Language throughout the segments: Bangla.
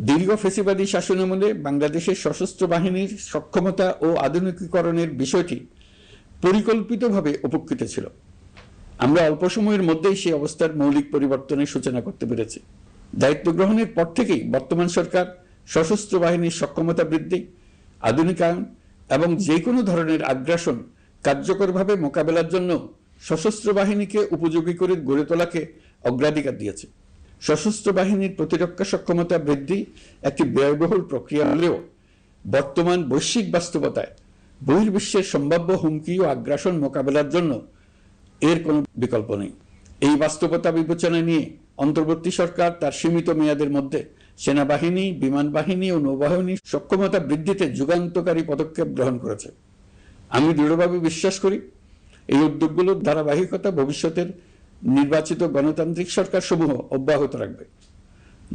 দীর্ঘ ফ্যাসিবাদী শাসনামলে বাংলাদেশের সশস্ত্র বাহিনীর সক্ষমতা ও আধুনিকীকরণের বিষয়টি পরিকল্পিতভাবে উপেক্ষিত ছিল। আমরা অল্প সময়ের মধ্যেই সেই অবস্থার মৌলিক পরিবর্তনের সূচনা করতে পেরেছি। দায়িত্ব গ্রহণের পর থেকেই বর্তমান সরকার সশস্ত্র বাহিনীর সক্ষমতা বৃদ্ধি, আধুনিকায়ন এবং যে কোনো ধরনের আগ্রাসন কার্যকরভাবে মোকাবেলার জন্য সশস্ত্র বাহিনীকে উপযোগী করে গড়ে তোলাকে অগ্রাধিকার দিয়েছে। সশস্ত্র বাহিনীর প্রতিরক্ষা সক্ষমতা বৃদ্ধি একটি ব্যয়বহুল প্রক্রিয়া হলেও বর্তমান বৈশ্বিক বাস্তবতায় বহির্বিশ্বের সম্ভাব্য হুমকি ও আগ্রাসন মোকাবেলার জন্য এর কোনো বিকল্প নেই। এই বাস্তবতা বিবেচনা নিয়ে অন্তর্বর্তী সরকার তার সীমিত মেয়াদের মধ্যে সেনাবাহিনী, বিমান বাহিনী ও নৌবাহিনীর সক্ষমতা বৃদ্ধিতে যুগান্তকারী পদক্ষেপ গ্রহণ করেছে। আমি দৃঢ়ভাবে বিশ্বাস করি এই উদ্যোগগুলোর ধারাবাহিকতা ভবিষ্যতের নির্বাচিত গণতান্ত্রিক সরকার সমূহ অব্যাহত রাখবে,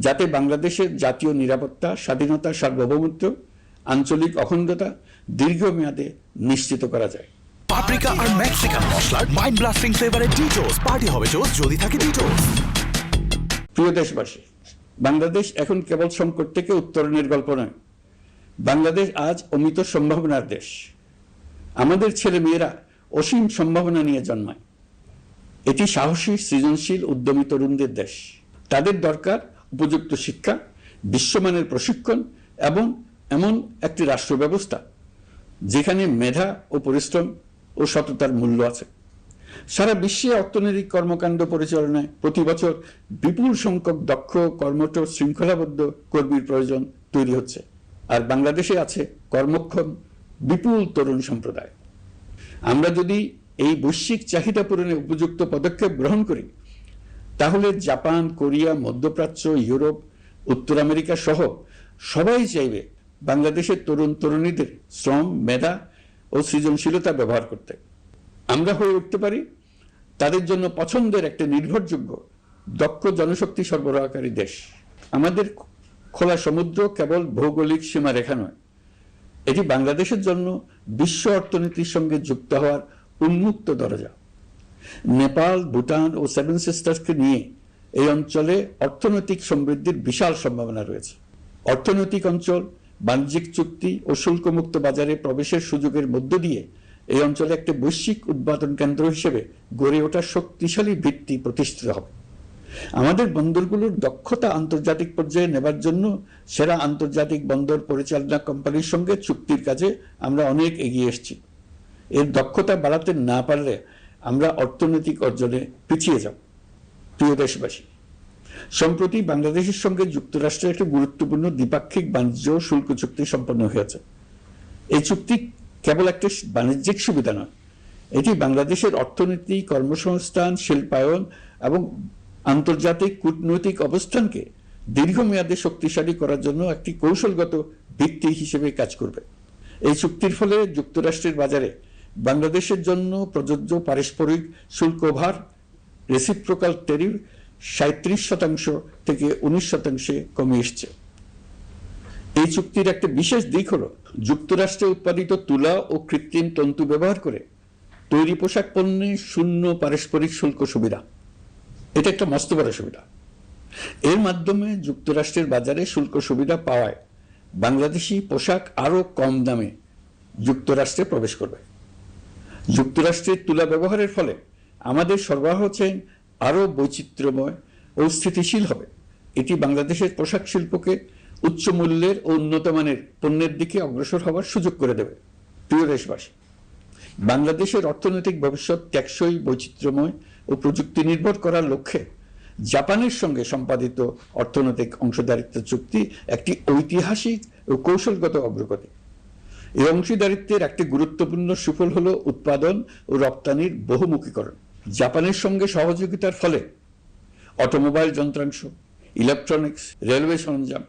যাতে বাংলাদেশের জাতীয় নিরাপত্তা, স্বাধীনতা, সার্বভৌমত্ব, আঞ্চলিক অখণ্ডতা দীর্ঘমেয়াদে নিশ্চিত করা যায়। পাপরিকা আর মেক্সিকান মশলার মাইন্ড ব্লাস্টিং ফ্লেভারে ডিটোস পার্টি হবে জোস যদি থাকে ডিটোস। প্রিয় দেশবাসী, বাংলাদেশ এখন কেবল সংকট থেকে উত্তরণের গল্প নয়, বাংলাদেশ আজ অমিত সম্ভাবনার দেশ। আমাদের ছেলে মেয়েরা অসীম সম্ভাবনা নিয়ে জন্মায়। এটি সাহসী, সৃজনশীল, উদ্যমী তরুণদের দেশ। তাদের দরকার উপযুক্ত শিক্ষা, বিশ্বমানের প্রশিক্ষণ এবং এমন একটি রাষ্ট্র ব্যবস্থা যেখানে মেধা ও পরিশ্রম ও সততার মূল্য আছে। সারা বিশ্বে অর্থনৈতিক কর্মকাণ্ড পরিচালনায় প্রতি বছর বিপুল সংখ্যক দক্ষ, কর্মঠ, শৃঙ্খলাবদ্ধ কর্মীর প্রয়োজন তৈরি হচ্ছে, আর বাংলাদেশে আছে কর্মক্ষম বিপুল তরুণ সম্প্রদায়। আমরা যদি এই বৈশ্বিক চাহিদা পূরণে উপযুক্ত পদক্ষেপ গ্রহণ করি, তাহলে জাপান, কোরিয়া, মধ্যপ্রাচ্য, ইউরোপ, উত্তর আমেরিকা সহ সবাই চাইবে বাংলাদেশের তরুণ তরুণীদের শ্রম, মেধা ও সৃজনশীলতা ব্যবহার করতে। আমরা হয়ে উঠতে পারি তাদের জন্য পছন্দের একটা নির্ভরযোগ্য, দক্ষ জনশক্তি সরবরাহকারী দেশ। আমাদের খোলা সমুদ্র কেবল ভৌগোলিক সীমারেখা নয়, এটি বাংলাদেশের জন্য বিশ্ব অর্থনীতির সঙ্গে যুক্ত হওয়ার উন্মুক্ত দরজা। নেপাল, ভুটান ও সেভেন সিস্টার্সকে নিয়ে এই অঞ্চলে অর্থনৈতিক সমৃদ্ধির বিশাল সম্ভাবনা রয়েছে। অর্থনৈতিক অঞ্চল, বাণিজ্যিক চুক্তি ও শুল্কমুক্ত বাজারে প্রবেশের সুযোগের মধ্য দিয়ে এই অঞ্চলে একটি বৈশ্বিক উৎপাদন কেন্দ্র হিসেবে গড়ে ওঠা শক্তিশালী ভিত্তি প্রতিষ্ঠিত হবে। আমাদের বন্দরগুলোর দক্ষতা আন্তর্জাতিক পর্যায়ে নেবার জন্য সেরা আন্তর্জাতিক বন্দর পরিচালনা কোম্পানির সঙ্গে চুক্তির কাজে আমরা অনেক এগিয়ে এসেছি। এর দক্ষতা বাড়াতে না পারলে আমরা অর্থনৈতিক অর্জনে পিছিয়ে যাব। প্রিয় দেশবাসী, সম্প্রতি বাংলাদেশের সঙ্গে যুক্তরাষ্ট্রের একটি গুরুত্বপূর্ণ দ্বিপাক্ষিক বাণিজ্য শুল্ক চুক্তি সম্পন্ন হয়েছে। এই চুক্তি কেবল একটি বাণিজ্যিক সুবিধা নয়, এটি বাংলাদেশের অর্থনীতি, কর্মসংস্থান, শিল্পায়ন এবং আন্তর্জাতিক কূটনৈতিক অবস্থানকে দীর্ঘমেয়াদে শক্তিশালী করার জন্য একটি কৌশলগত ভিত্তি হিসেবে কাজ করবে। এই চুক্তির ফলে যুক্তরাষ্ট্রের বাজারে বাংলাদেশের জন্য প্রযোজ্য পারস্পরিক শুল্ক ভার, রেসিপ্রোকাল ট্যারিফ 37% থেকে 19% কমে এসছে। এই চুক্তির একটা বিশেষ দিক হলো যুক্তরাষ্ট্রে উৎপাদিত তুলা ও কৃত্রিম তন্তু ব্যবহার করে তৈরি পোশাক পণ্যে শূন্য পারস্পরিক শুল্ক সুবিধা। এটা একটা মস্ত বড় সুবিধা। এর মাধ্যমে যুক্তরাষ্ট্রের বাজারে শুল্ক সুবিধা পাওয়ায় বাংলাদেশি পোশাক আরো কম দামে যুক্তরাষ্ট্রে প্রবেশ করবে। যুক্তরাষ্ট্রের তুলা ব্যবহারের ফলে আমাদের সরবরাহ চেইন আরো বৈচিত্র্যময় ও স্থিতিশীল হবে। এটি বাংলাদেশের পোশাক শিল্পকে উচ্চ মূল্যের ও উন্নত মানের পণ্যের দিকে অগ্রসর হওয়ার সুযোগ করে দেবে। প্রিয় দেশবাসী, বাংলাদেশের অর্থনৈতিক ভবিষ্যৎ টেকসই, বৈচিত্র্যময় ও প্রযুক্তি নির্ভর করার লক্ষ্যে জাপানের সঙ্গে সম্পাদিত অর্থনৈতিক অংশীদারিত্ব চুক্তি একটি ঐতিহাসিক ও কৌশলগত অগ্রগতি। এই অংশীদারিত্বের একটি গুরুত্বপূর্ণ সুফল হল উৎপাদন ও রপ্তানির বহুমুখীকরণ। জাপানের সঙ্গে সহযোগিতার ফলে অটোমোবাইল যন্ত্রাংশ, ইলেকট্রনিক্স, রেলওয়ে সরঞ্জাম,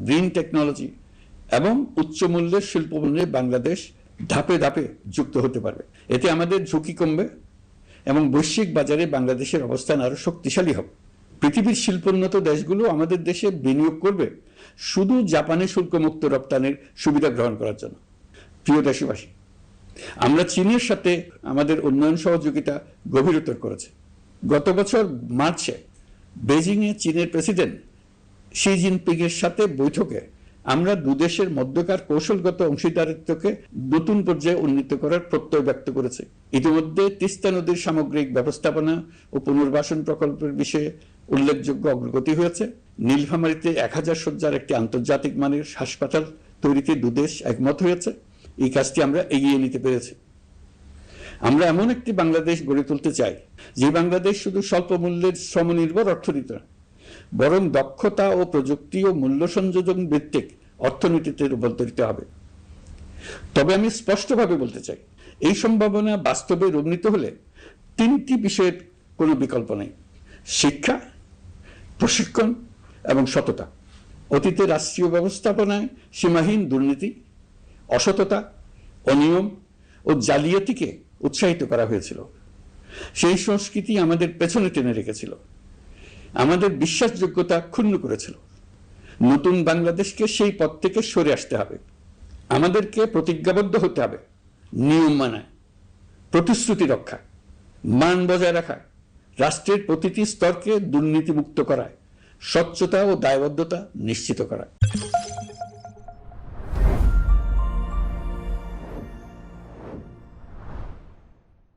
গ্রিন টেকনোলজি এবং উচ্চ মূল্যের শিল্পপণ্যে বাংলাদেশ ধাপে ধাপে যুক্ত হতে পারবে। এতে আমাদের ঝুঁকি কমবে এবং বৈশ্বিক বাজারে বাংলাদেশের অবস্থান আরো শক্তিশালী হবে। পৃথিবীর শিল্পোন্নত দেশগুলো আমাদের দেশে বিনিয়োগ করবে শুধু জাপানে শুল্কমুক্ত রপ্তানির সুবিধা গ্রহণ করার জন্য। প্রিয় দেশবাসী, আমরা চীনের সাথে আমাদের উন্নয়ন সহযোগিতা গভীরতর করেছে। গত বছর মার্চে বেজিংয়ে চীনের প্রেসিডেন্ট শি জিনপিং এর সাথে বৈঠকে আমরা দুদেশের মধ্যকার কৌশলগত অংশীদারিত্বকে নতুন পর্যায়ে উন্নীত করার প্রত্যয় ব্যক্ত করেছে। ইতিমধ্যে তিস্তা নদীর সামগ্রিক ব্যবস্থাপনা ও পুনর্বাসন প্রকল্পের বিষয়ে উল্লেখযোগ্য অগ্রগতি হয়েছে। নীলফামারীতে 1000 শয্যার একটি আন্তর্জাতিক মানের হাসপাতাল তৈরিতে দুদেশ একমত হয়েছে। এই কাজটি আমরা এগিয়ে নিতে পেরেছি। আমরা এমন একটি বাংলাদেশ গড়ে তুলতে চাই যে বাংলাদেশ শুধু স্বল্প মূল্যের শ্রমনির্ভর অর্থনীতি নয়, বরং দক্ষতা ও প্রযুক্তি ও মূল্য সংযোজন ভিত্তিক অর্থনীতিতে রূপান্তরিত হবে। তবে আমি স্পষ্টভাবে বলতে চাই, এই সম্ভাবনা বাস্তবে রূপান্তরিত হলে 3টি বিষয়ের কোনো বিকল্প নেই: শিক্ষা, প্রশিক্ষণ এবং সততা। অতীতে রাষ্ট্রীয় ব্যবস্থাপনায় সীমাহীন দুর্নীতি, অসততা, অনিয়ম ও জালিয়াতিকে উৎসাহিত করা হয়েছিল। সেই সংস্কৃতি আমাদের পেছনে টেনে রেখেছিল, আমাদের বিশ্বাসযোগ্যতা ক্ষুণ্ণ করেছিল। নতুন বাংলাদেশকে সেই পথ থেকে সরে আসতে হবে। আমাদেরকে প্রতিজ্ঞাবদ্ধ হতে হবে নিয়ম মানায়, প্রতিশ্রুতি রক্ষা, মান বজায় রাখা, রাষ্ট্রের প্রতিটি স্তরকে দুর্নীতিমুক্ত করায়, স্বচ্ছতা ও দায়বদ্ধতা নিশ্চিত করা।